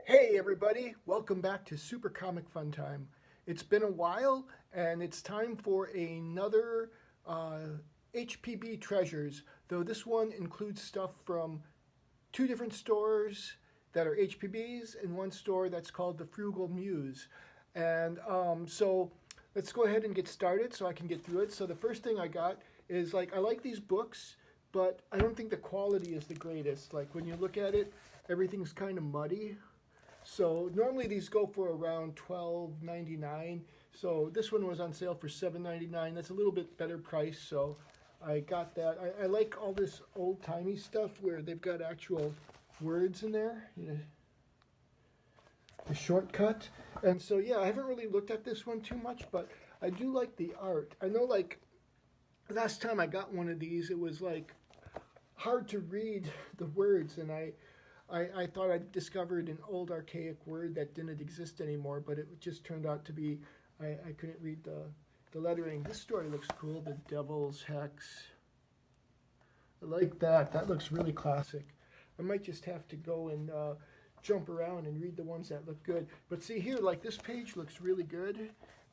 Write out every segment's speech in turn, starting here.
Hey everybody, welcome back to Super Comic Fun Time. It's been a while and it's time for another HPB Treasures, though this one includes stuff from two different stores that are HPBs and one store that's called the Frugal Muse. And so let's go ahead and get started so I can get through it. So the first thing I got is I like these books, but I don't think the quality is the greatest. Like when you look at it, everything's kind of muddy. So normally these go for around $12.99. So this one was on sale for $7.99. That's a little bit better price, so I got that. I like all this old-timey stuff where they've got actual words in there, the shortcut. And so yeah, I haven't really looked at this one too much, but I do like the art. I know last time I got one of these, it was hard to read the words, and I thought I discovered an old archaic word that didn't exist anymore, but it just turned out to be, I couldn't read the lettering. This story looks cool, The Devil's Hex. I like that. That looks really classic. I might just have to go and jump around and read the ones that look good. But see here, this page looks really good,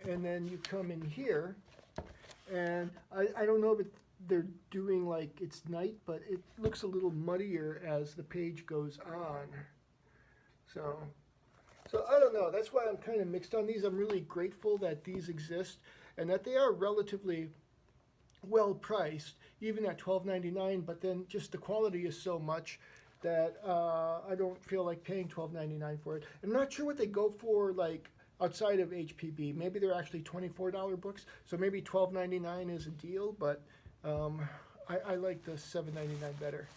and then you come in here, and I don't know if they're doing it's night, but it looks a little muddier as the page goes on. So I don't know. That's why I'm kind of mixed on these. I'm really grateful that these exist and that they are relatively well priced, even at $12.99. But then just the quality is so much that I don't feel like paying $12.99 for it. I'm not sure what they go for outside of HPB. Maybe they're actually $24 books, so maybe $12.99 is a deal, but I like the $7.99 better.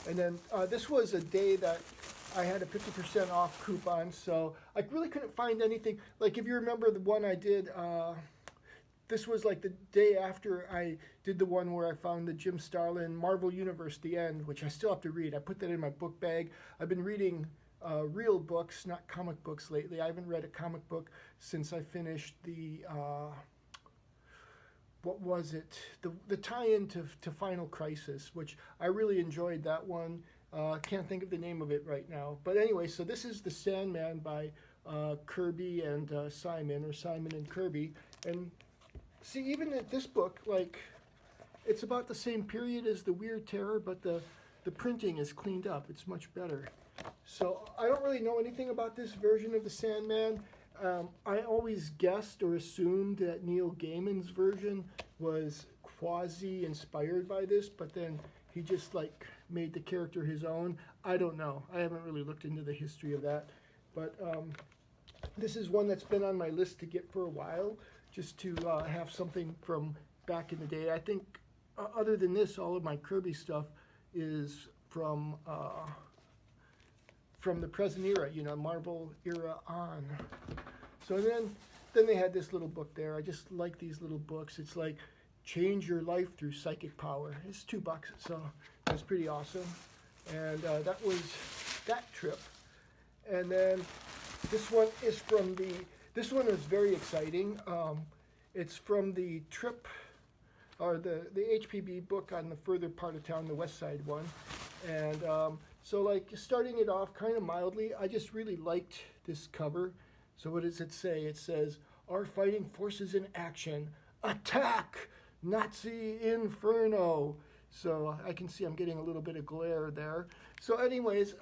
And then this was a day that I had a 50% off coupon, so I really couldn't find anything. If you remember the one I did, this was the day after I did the one where I found the Jim Starlin Marvel Universe The End, which I still have to read. I put that in my book bag. I've been reading real books, not comic books lately. I haven't read a comic book since I finished the... what was it? The tie-in to Final Crisis, which I really enjoyed that one. Can't think of the name of it right now. But anyway, so this is The Sandman by Kirby and Simon, or Simon and Kirby. And see, even at this book, it's about the same period as The Weird Terror, but the printing is cleaned up. It's much better. So I don't really know anything about this version of The Sandman. I always guessed or assumed that Neil Gaiman's version was quasi-inspired by this, but then he just made the character his own. I don't know. I haven't really looked into the history of that. But this is one that's been on my list to get for a while, just to have something from back in the day. I think other than this, all of my Kirby stuff is from the present era, Marvel era on. So then they had this little book there. I just like these little books. It's Change Your Life Through Psychic Power. It's $2, so it's pretty awesome. And that was that trip. And then this one is this one is very exciting. It's from the trip, or the HPB book on the further part of town, the West Side one. And so starting it off kind of mildly, I just really liked this cover. So what does it say? It says, "Our fighting forces in action. Attack! Nazi Inferno." So I can see I'm getting a little bit of glare there. So anyways,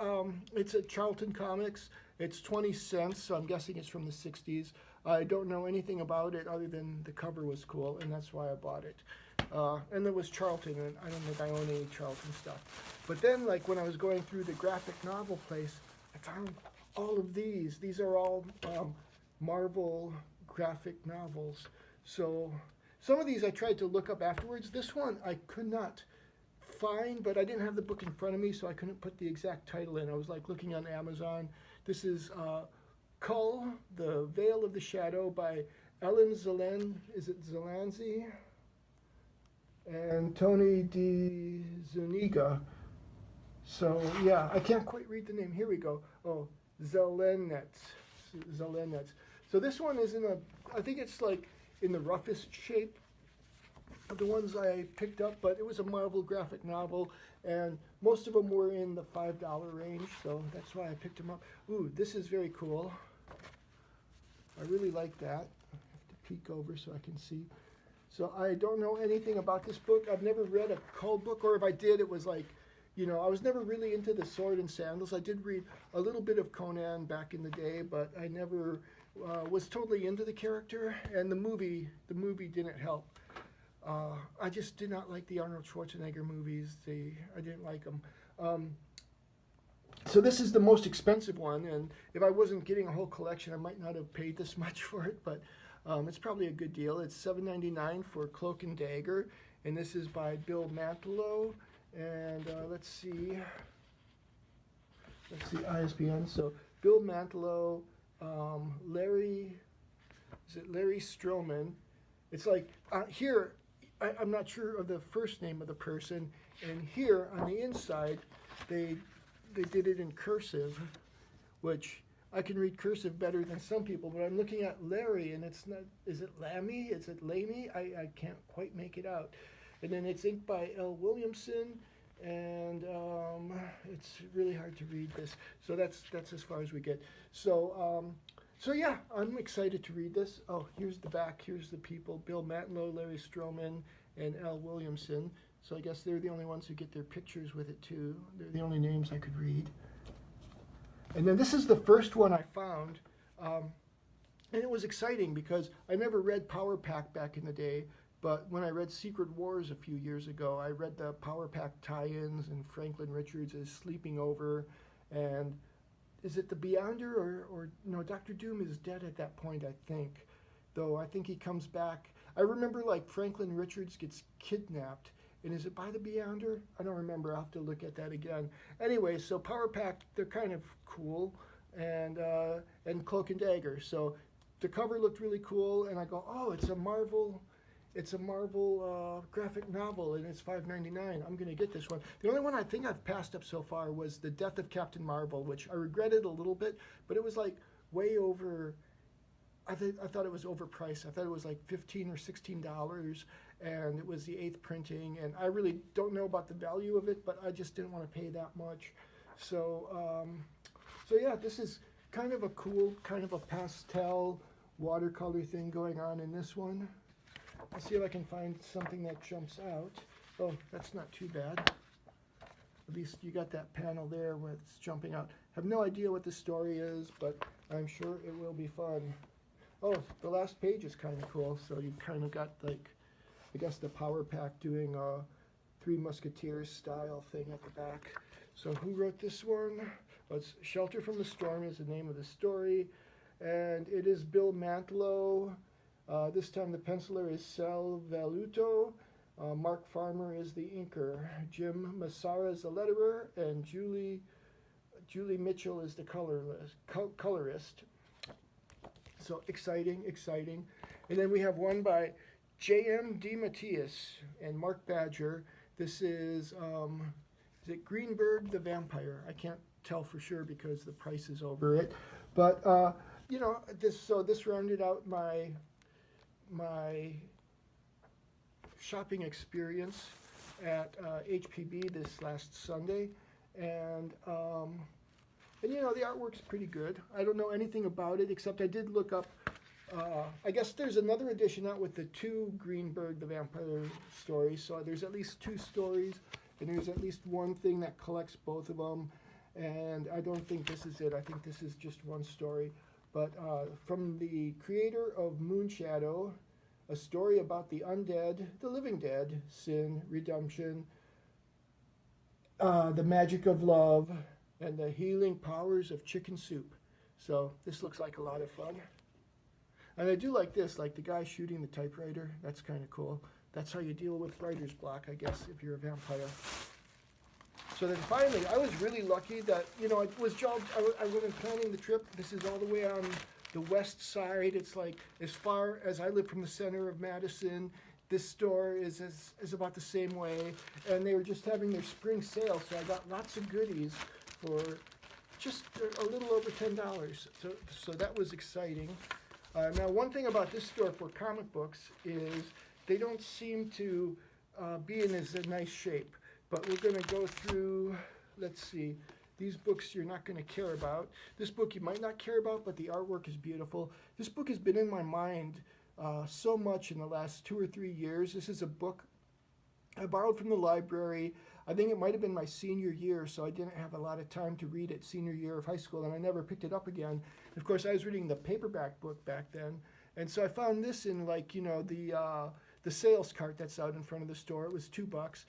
it's at Charlton Comics. It's 20 cents, so I'm guessing it's from the 60s. I don't know anything about it other than the cover was cool, and that's why I bought it. And there was Charlton, and I don't think I own any Charlton stuff. But then, when I was going through the graphic novel place, I found all of these. These are all Marvel graphic novels. So some of these I tried to look up afterwards. This one I could not find, but I didn't have the book in front of me, so I couldn't put the exact title in. I was looking on Amazon. This is Cull, The Veil of the Shadow by Ellen Zelanzi? And Tony D. Zuniga. So yeah, I can't quite read the name. Here we go. Oh, Zelenets. So this one is I think it's in the roughest shape. the ones I picked up, but it was a Marvel graphic novel, and most of them were in the $5 range, so that's why I picked them up. Ooh, this is very cool. I really like that. I have to peek over so I can see. So I don't know anything about this book. I've never read a Cull book, or if I did, it was like, you know, I was never really into the sword and sandals. I did read a little bit of Conan back in the day, but I never was totally into the character, and the movie didn't help. I just did not like the Arnold Schwarzenegger movies. I didn't like them. So this is the most expensive one, and if I wasn't getting a whole collection, I might not have paid this much for it, but it's probably a good deal. It's $7.99 for Cloak and Dagger, and this is by Bill Mantlo. And let's see ISBN. So Bill Mantlo, Larry Stroman. It's like here, I'm not sure of the first name of the person, and here on the inside, they did it in cursive, which I can read cursive better than some people, but I'm looking at Larry, and it's not, is it Lammy? Is it Lamy? I can't quite make it out. And then it's inked by L. Williamson, and it's really hard to read this. So that's as far as we get. So yeah, I'm excited to read this. Oh, here's the back. Here's the people: Bill Mantlo, Larry Stroman, and L. Williamson. So I guess they're the only ones who get their pictures with it too. They're the only names I could read. And then this is the first one I found, and it was exciting because I never read Power Pack back in the day. But when I read Secret Wars a few years ago, I read the Power Pack tie-ins, and Franklin Richards is sleeping over, and is it the Beyonder or no, Dr. Doom is dead at that point, I think. Though I think he comes back. I remember like Franklin Richards gets kidnapped, and is it by the Beyonder? I don't remember, I'll have to look at that again. Anyway, so Power Pack, they're kind of cool, and Cloak and Dagger. So the cover looked really cool, and I go, oh, it's a Marvel graphic novel, and it's $5.99. I'm going to get this one. The only one I think I've passed up so far was The Death of Captain Marvel, which I regretted a little bit, but it was like way over. I thought it was overpriced. I thought it was like $15 or $16, and it was the 8th printing, and I really don't know about the value of it, but I just didn't want to pay that much. So yeah, this is kind of a cool, kind of a pastel watercolor thing going on in this one. I'll see if I can find something that jumps out. Oh, that's not too bad. At least you got that panel there where it's jumping out. Have no idea what the story is, but I'm sure it will be fun. Oh, the last page is kind of cool. So you kind of got like, I guess the Power Pack doing a Three Musketeers style thing at the back. So who wrote this one? Well, it's Shelter from the Storm is the name of the story. And it is Bill Mantlo. This time the penciler is Sal Valuto, Mark Farmer is the inker, Jim Massara is the letterer, and Julie Mitchell is the colorist. So exciting. And then we have one by J.M. DeMatteis and Mark Badger. This is it Greenberg the Vampire? I can't tell for sure because the price is over it. But, you know, this rounded out my shopping experience at HPB this last Sunday, and you know, the artwork's pretty good. I don't know anything about it except I did look up. I guess there's another edition out with the 2 Greenberg the Vampire stories, so there's at least 2 stories, and there's at least one thing that collects both of them. And I don't think this is it. I think this is just one story. But from the creator of Moonshadow, a story about the undead, the living dead, sin, redemption, the magic of love, and the healing powers of chicken soup. So this looks like a lot of fun. And I do like this, like the guy shooting the typewriter. That's kind of cool. That's how you deal with writer's block, I guess, if you're a vampire. So then finally, I was really lucky that, you know, I wasn't planning the trip. This is all the way on the west side. It's like as far as I live from the center of Madison. This store is about the same way. And they were just having their spring sale, so I got lots of goodies for just a little over $10. So that was exciting. Now, one thing about this store for comic books is they don't seem to be in as a nice shape. But we're going to go through, let's see, these books you're not going to care about. This book you might not care about, but the artwork is beautiful. This book has been in my mind so much in the last 2 or 3 years. This is a book I borrowed from the library. I think it might have been my senior year, so I didn't have a lot of time to read it senior year of high school, and I never picked it up again. And of course, I was reading the paperback book back then, and so I found this in, like, you know, the sales cart that's out in front of the store. It was $2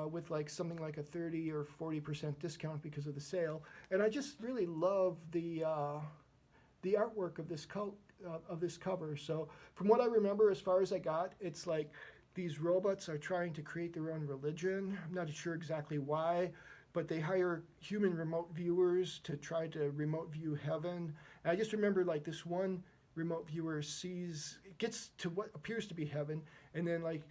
with like something like a 30 or 40% discount because of the sale, and I just really love the artwork of this cover. So from what I remember, as far as I got, it's like these robots are trying to create their own religion. I'm not sure exactly why, but they hire human remote viewers to try to remote view heaven. And I just remember, like, this one remote viewer gets to what appears to be heaven, and then like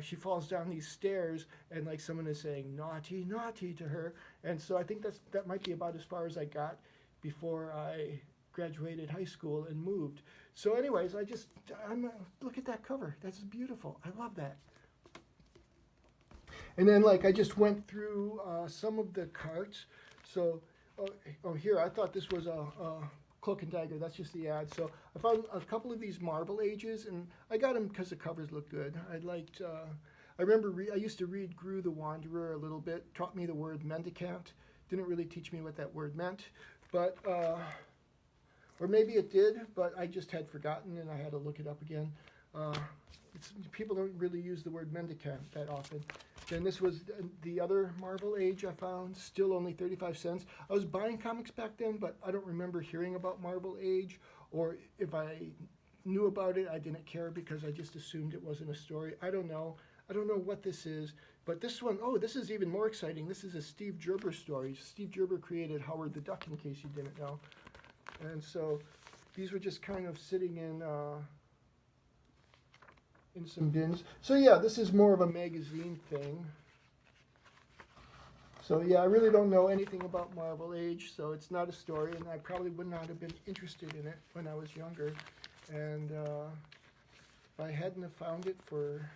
she falls down these stairs, and like someone is saying naughty, naughty to her. And so I think that might be about as far as I got before I graduated high school and moved. So anyways, look at that cover. That's beautiful. I love that. And then, like, I just went through some of the carts. So, here, I thought this was a Cloak and Dagger. That's just the ad. So I found a couple of these Marvel Ages, and I got them because the covers look good. I remember I used to read Gru the Wanderer a little bit. Taught me the word mendicant. Didn't really teach me what that word meant, but or maybe it did, but I just had forgotten, and I had to look it up again. People don't really use the word mendicant that often. Then this was the other Marvel Age I found, still only 35 cents. I was buying comics back then, but I don't remember hearing about Marvel Age, or if I knew about it, I didn't care because I just assumed it wasn't a story. I don't know. I don't know what this is, but this one, this is even more exciting. This is a Steve Gerber story. Steve Gerber created Howard the Duck, in case you didn't know. And so these were just kind of sitting in some bins. So yeah, this is more of a magazine thing. So yeah, I really don't know anything about Marvel Age, so it's not a story, and I probably would not have been interested in it when I was younger. And if I hadn't have found it for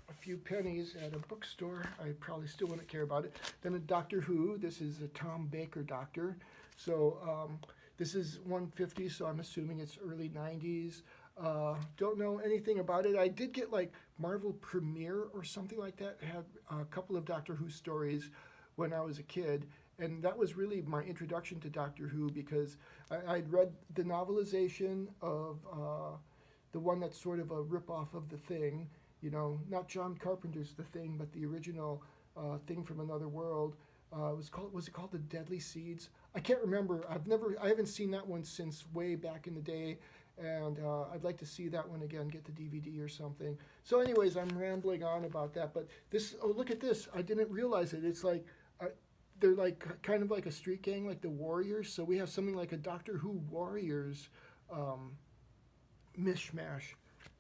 a few pennies at a bookstore, I probably still wouldn't care about it. Then a Doctor Who. This is a Tom Baker Doctor. So this is 150, so I'm assuming it's early 90s. Don't know anything about it. I did get like Marvel Premiere or something like that. It had a couple of Doctor Who stories when I was a kid, and that was really my introduction to Doctor Who, because I'd read the novelization of the one that's sort of a rip-off of The Thing. You know, not John Carpenter's The Thing, but the original Thing from Another World. Was it called The Deadly Seeds? I can't remember. I haven't seen that one since way back in the day, and I'd like to see that one again, get the DVD or something. So anyways, I'm rambling on about that, but this, look at this. I didn't realize it. It's like, they're like kind of like a street gang, like the Warriors. So we have something like a Doctor Who Warriors mishmash.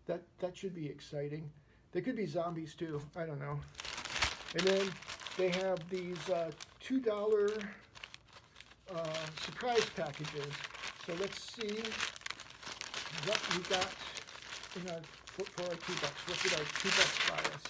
That should be exciting. They could be zombies too. I don't know. And then they have these $2 surprise packages. So let's see what we got for our $2. What did our $2 buy us?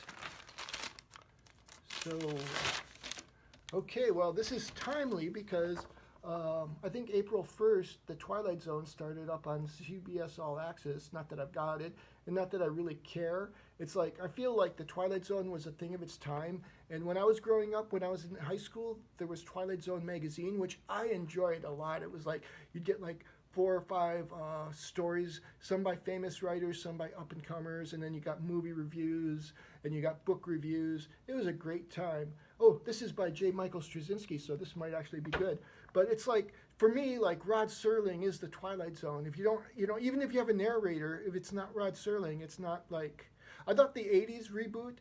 So, okay, well, this is timely because I think April 1st, the Twilight Zone started up on CBS All Access. Not that I've got it, and not that I really care. It's like, I feel like the Twilight Zone was a thing of its time. And when I was growing up, when I was in high school, there was Twilight Zone magazine, which I enjoyed a lot. It was like, you'd get like 4 or 5 stories, some by famous writers, some by up-and-comers, and then you got movie reviews, and you got book reviews. It was a great time. Oh, this is by J. Michael Straczynski, so this might actually be good. But it's like, for me, like, Rod Serling is the Twilight Zone. If you don't, even if you have a narrator, if it's not Rod Serling, it's not like, I thought the 80s reboot,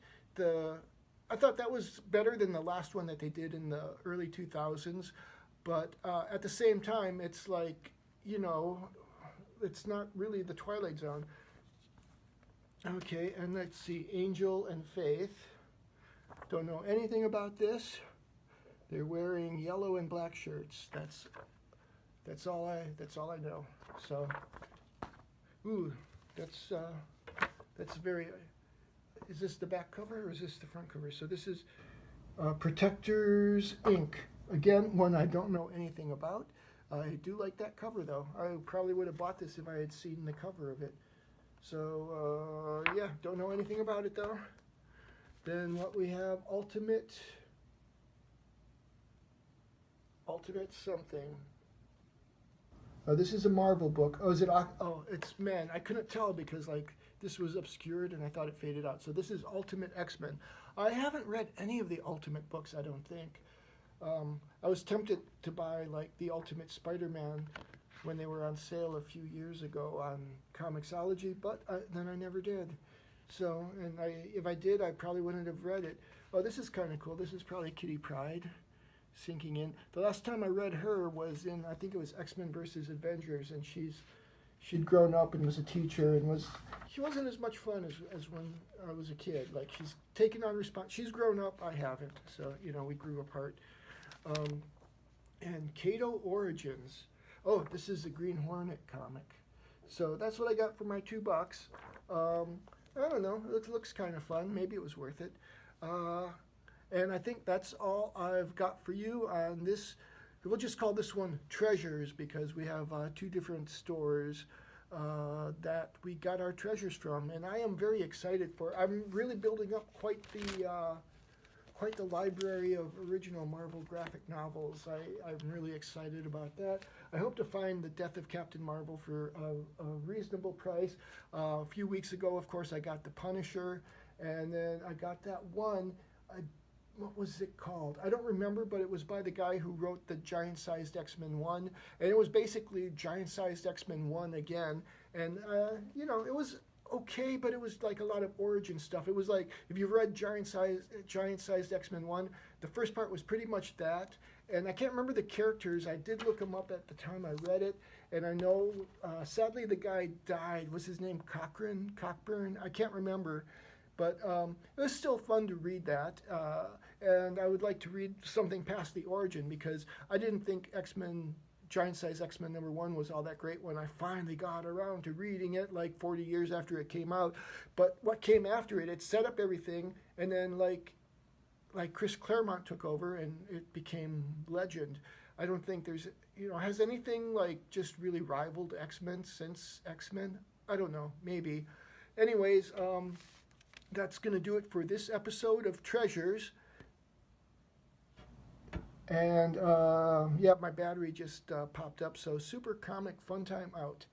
I thought that was better than the last one that they did in the early 2000s. But at the same time, it's like, it's not really the Twilight Zone. Okay, and let's see, Angel and Faith. Don't know anything about this. They're wearing yellow and black shirts. That's all I know. So, ooh, that's That's very. Is this the back cover or is this the front cover? So this is Protectors Inc. Again, one I don't know anything about. I do like that cover though. I probably would have bought this if I had seen the cover of it. So yeah, don't know anything about it though. Then what we have, Ultimate something. This is a Marvel book. Oh, is it? Oh, it's men. I couldn't tell because like this was obscured and I thought it faded out. So this is Ultimate X-Men. I haven't read any of the Ultimate books, I don't think. I was tempted to buy like the Ultimate Spider-Man when they were on sale a few years ago on Comixology, but then I never did. So, and if I did, I probably wouldn't have read it. Oh, this is kind of cool. This is probably Kitty Pryde sinking in. The last time I read her was in, I think it was X-Men versus Avengers, and she'd grown up and was a teacher, and she wasn't as much fun as when I was a kid. Like she's taken on she's grown up, I haven't. So, you know, we grew apart. And Kato Origins. Oh, this is the Green Hornet comic. So that's what I got for my $2. I don't know. It looks kind of fun. Maybe it was worth it. And I think that's all I've got for you on this. We'll just call this one Treasures because we have 2 different stores that we got our treasures from. And I am very excited for. I'm really building up quite the library of original Marvel graphic novels. I'm really excited about that. I hope to find The Death of Captain Marvel for a reasonable price. A few weeks ago, of course, I got The Punisher, and then I got that one. What was it called? I don't remember, but it was by the guy who wrote the Giant-Sized X-Men 1, and it was basically Giant-Sized X-Men 1 again, and, you know, it was okay, but it was like a lot of origin stuff. It was like, if you read Giant-Sized X-Men 1, the first part was pretty much that, and I can't remember the characters. I did look them up at the time I read it, and I know, sadly, the guy died. Was his name Cockburn? I can't remember. But it was still fun to read that, and I would like to read something past the origin because I didn't think X-Men, Giant-Size X-Men #1 was all that great when I finally got around to reading it like 40 years after it came out. But what came after it, it set up everything, and then like Chris Claremont took over and it became legend. I don't think there's, you know, has anything like just really rivaled X-Men since X-Men? I don't know, maybe. Anyways, that's going to do it for this episode of Treasures. And, yeah, my battery just popped up. So Super Comic Fun Time out.